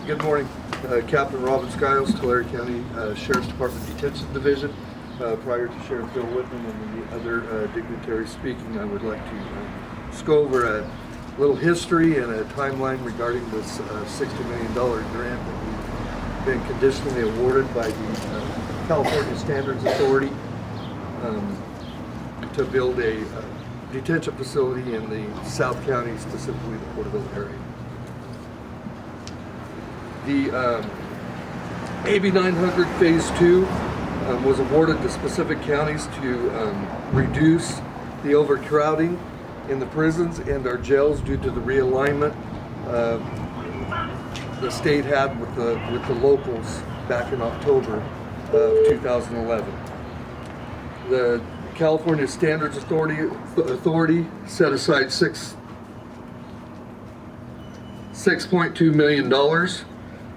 Good morning. Captain Robin Skiles, Tulare County Sheriff's Department Detention Division. Prior to Sheriff Bill Wittman and the other dignitaries speaking, I would like to just go over a little history and a timeline regarding this $60 million grant that we've been conditionally awarded by the California Standards Authority to build a detention facility in the South County, specifically the Porterville area. The AB 900 Phase 2 was awarded to specific counties to reduce the overcrowding in the prisons and our jails due to the realignment the state had with the locals back in October of 2011. The California Standards Authority set aside $6.2 million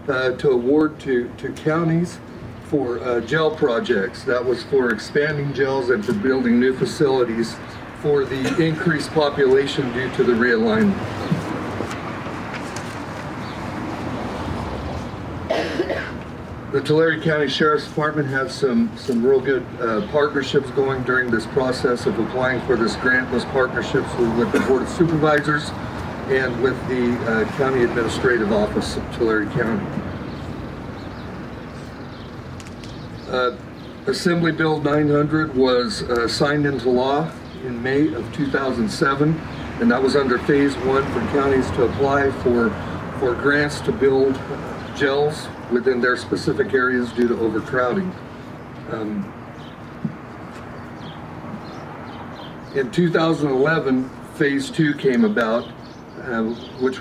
to award to counties for jail projects. That was for expanding jails and for building new facilities for the increased population due to the realignment. The Tulare County Sheriff's Department has some real good partnerships going during this process of applying for this grant. Those partnerships were with the Board of Supervisors and with the County Administrative Office of Tulare County. Assembly Bill 900 was signed into law in May of 2007, and that was under Phase 1 for counties to apply for grants to build jails within their specific areas due to overcrowding. In 2011, Phase 2 came about, which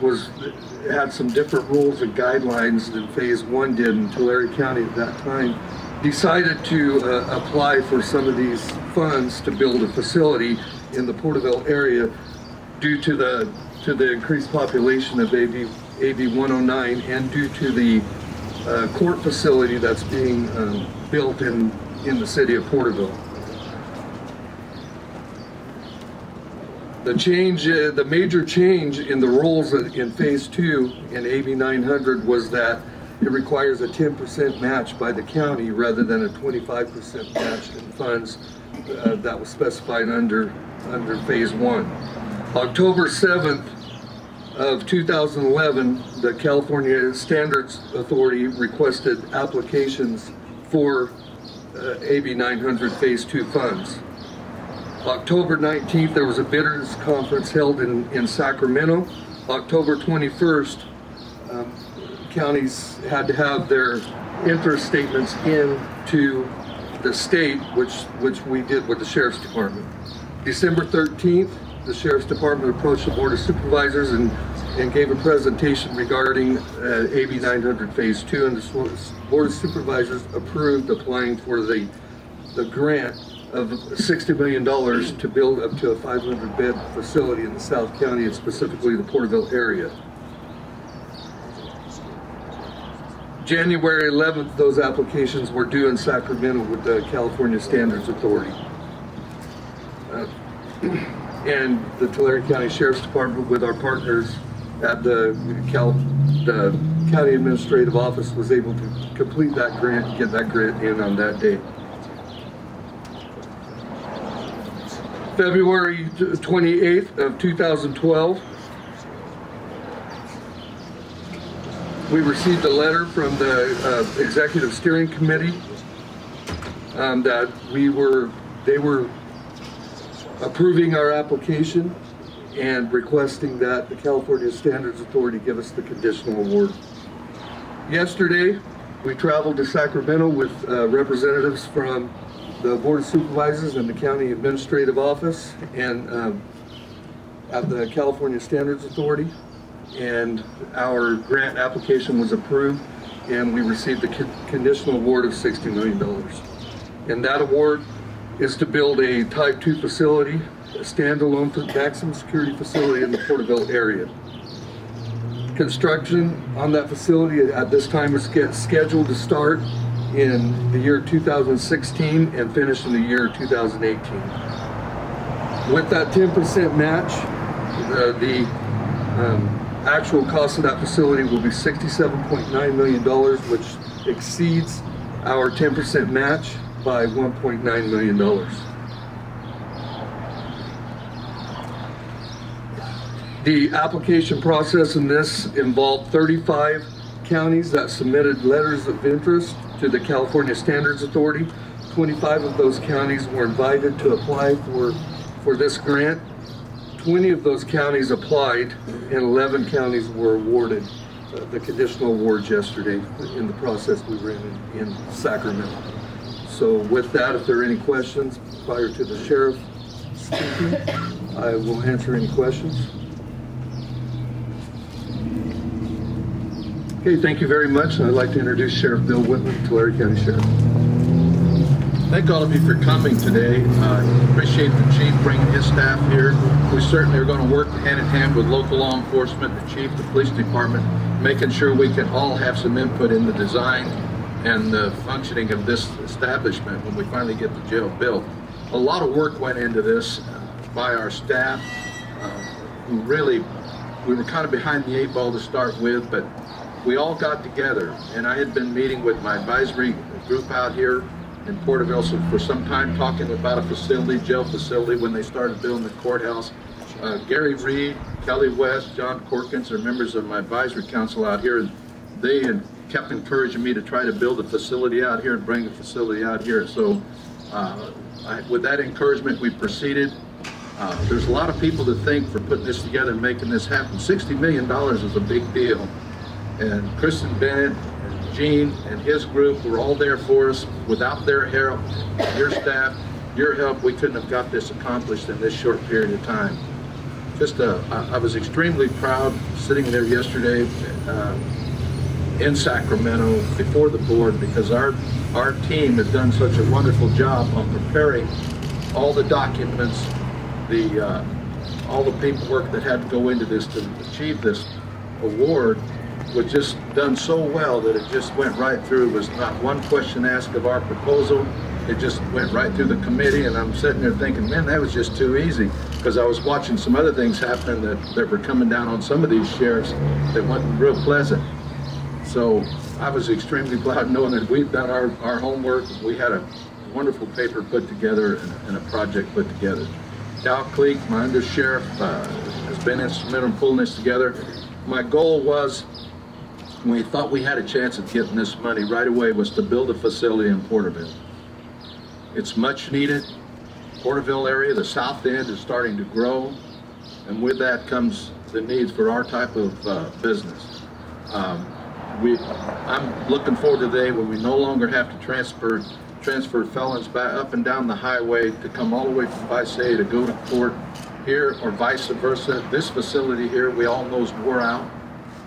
had some different rules and guidelines than Phase 1 did, and Tulare County at that time decided to apply for some of these funds to build a facility in the Porterville area due to the increased population of AB 109 and due to the court facility that's being built in the city of Porterville. The major change in the rules in Phase 2 in AB 900 was that it requires a 10% match by the county rather than a 25% match in funds that was specified under Phase 1. October 7th of 2011, the California Standards Authority requested applications for AB 900 Phase 2 funds. October 19th, there was a bidders conference held in Sacramento. October 21st, counties had to have their interest statements into the state, which we did with the Sheriff's Department. December 13th, the Sheriff's Department approached the Board of Supervisors and gave a presentation regarding AB 900 Phase 2, and the Board of Supervisors approved applying for the grant of $60 million to build up to a 500-bed facility in the South County and specifically the Porterville area. January 11th, those applications were due in Sacramento with the California Standards Authority. And the Tulare County Sheriff's Department, with our partners at the County Administrative Office, was able to complete that grant and get that grant in on that day. February 28th of 2012, we received a letter from the Executive Steering Committee that they were approving our application and requesting that the California Standards Authority give us the conditional award. Yesterday, we traveled to Sacramento with representatives from the Board of Supervisors and the County Administrative Office and at the California Standards Authority, and our grant application was approved and we received the conditional award of $60 million. And that award is to build a Type 2 facility, a standalone maximum security facility in the Porterville area. Construction on that facility at this time is scheduled to start in the year 2016 and finish in the year 2018. With that 10% match, actual cost of that facility will be $67.9 million, which exceeds our 10% match by $1.9 million. The application process in this involved 35 counties that submitted letters of interest to the California Standards Authority. 25 of those counties were invited to apply for this grant. 20 of those counties applied and 11 counties were awarded the conditional awards yesterday in the process we ran in Sacramento. So with that, if there are any questions prior to the sheriff speaking, I will answer any questions. Okay, thank you very much. And I'd like to introduce Sheriff Bill Wittman, Tulare County Sheriff. Thank all of you for coming today. Appreciate the chief bringing his staff here. We certainly are going to work hand in hand with local law enforcement, the chief, the police department, making sure we can all have some input in the design and the functioning of this establishment when we finally get the jail built. A lot of work went into this by our staff, who really, we were kind of behind the 8 ball to start with, but we all got together, and I had been meeting with my advisory group out here in Porterville for some time, talking about a facility, jail facility, when they started building the courthouse. Gary Reed, Kelly West, John Corkins are members of my advisory council out here, and they had kept encouraging me to try to build a facility out here and bring a facility out here. So with that encouragement, we proceeded. There's a lot of people to thank for putting this together and making this happen. $60 million is a big deal. And Kristen Bennett and Gene and his group were all there for us. Without their help, your staff, your help, we couldn't have got this accomplished in this short period of time. I was extremely proud sitting there yesterday in Sacramento before the board, because our team has done such a wonderful job on preparing all the documents, all the paperwork that had to go into this to achieve this award. Was just done so well that it just went right through. It was not one question asked of our proposal. It just went right through the committee, and I'm sitting there thinking, man, that was just too easy, because I was watching some other things happen that were coming down on some of these sheriffs that wasn't real pleasant. So I was extremely proud knowing that we've done our homework. We had a wonderful paper put together and a project put together. Dow Cleek, my under sheriff, has been instrumental in pulling this together. My goal was, we thought we had a chance of getting this money right away, was to build a facility in Porterville. It's much needed. Porterville area, the south end, is starting to grow, and with that comes the needs for our type of business. I'm looking forward to the day when we no longer have to transfer felons back up and down the highway to come all the way from Visalia to go to court here, or vice versa. This facility here, we all know, is wore out.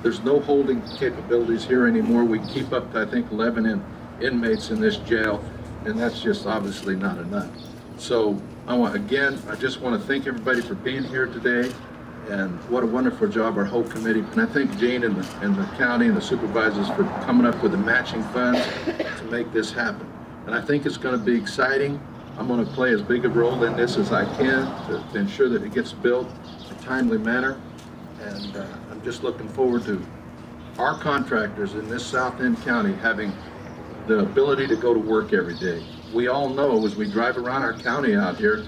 There's no holding capabilities here anymore. We keep up to, I think, 11 inmates in this jail, and that's just obviously not enough. So I just want to thank everybody for being here today, and what a wonderful job our whole committee. And I thank Gene and the county and the supervisors for coming up with the matching funds to make this happen. And I think it's going to be exciting. I'm going to play as big a role in this as I can to ensure that it gets built in a timely manner. And I'm just looking forward to our contractors in this South End County having the ability to go to work every day. We all know, as we drive around our county out here,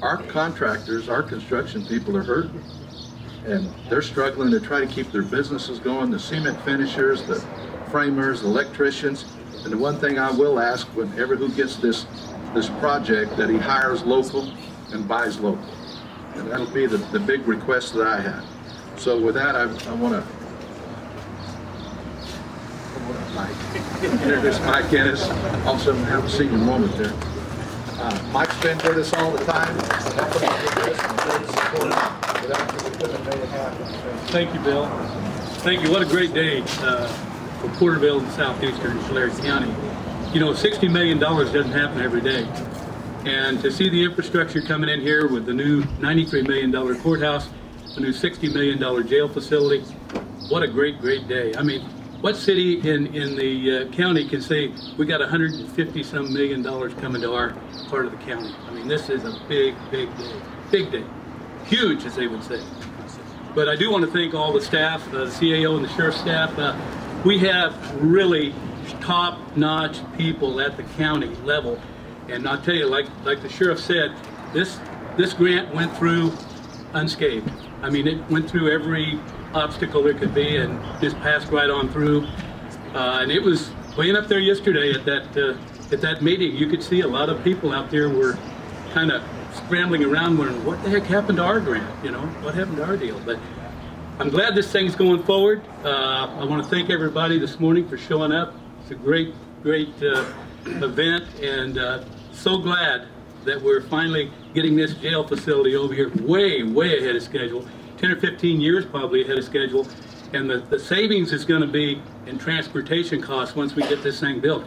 our contractors, our construction people are hurting. And they're struggling to try to keep their businesses going, the cement finishers, the framers, the electricians. And the one thing I will ask, whenever who gets this project, that he hires local and buys local. And that'll be the big request that I have. So with that, I want to introduce Mike Ennis. Also have a senior moment there. Mike's been with us all the time. Thank you, Bill. Thank you. What a great day for Porterville and southeastern Tulare County. You know, $60 million doesn't happen every day. And to see the infrastructure coming in here with the new $93 million courthouse, the new $60 million jail facility, what a great, great day. I mean, what city in the county can say we got $150-some million coming to our part of the county? I mean, this is a big, big day. Big day. Huge, as they would say. But I do want to thank all the staff, the CAO and the sheriff's staff. We have really top-notch people at the county level. And I'll tell you, like the sheriff said, this grant went through unscathed. I mean, it went through every obstacle there could be and just passed right on through. And it was way up there yesterday at that meeting. You could see a lot of people out there were kind of scrambling around wondering what the heck happened to our grant, you know, what happened to our deal. But I'm glad this thing's going forward. I want to thank everybody this morning for showing up. It's a great event, and so glad that we're finally getting this jail facility over here way ahead of schedule, 10 or 15 years probably ahead of schedule. And the savings is going to be in transportation costs once we get this thing built.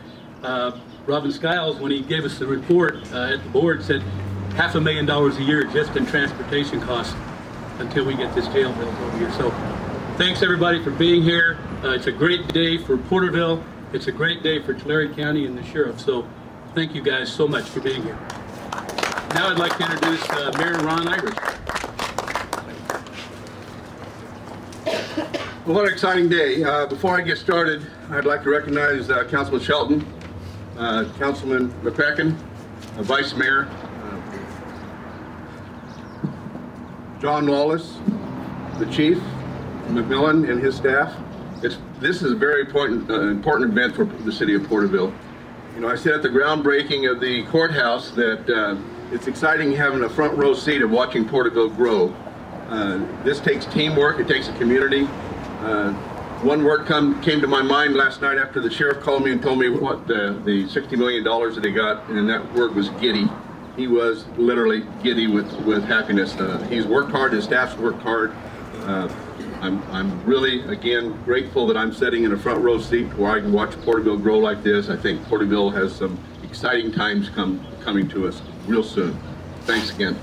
Robin Skiles, when he gave us the report at the board, said $500,000 a year just in transportation costs until we get this jail built over here. So thanks everybody for being here. It's a great day for Porterville. It's a great day for Tulare County and the sheriff. So thank you guys so much for being here. Now I'd like to introduce Mayor Ron Irish. Well, what an exciting day. Before I get started, I'd like to recognize Councilman Shelton, Councilman McCracken, Vice Mayor John Wallace, the Chief, McMillan, and his staff. This is a very important event for the city of Porterville. You know, I said at the groundbreaking of the courthouse that it's exciting having a front row seat of watching Porterville grow. This takes teamwork, it takes a community. One word came to my mind last night after the sheriff called me and told me what the $60 million that he got, and that word was giddy. He was literally giddy with happiness. He's worked hard, his staff's worked hard. I'm really, again, grateful that I'm sitting in a front row seat where I can watch Porterville grow like this. I think Porterville has some exciting times coming to us real soon. Thanks again.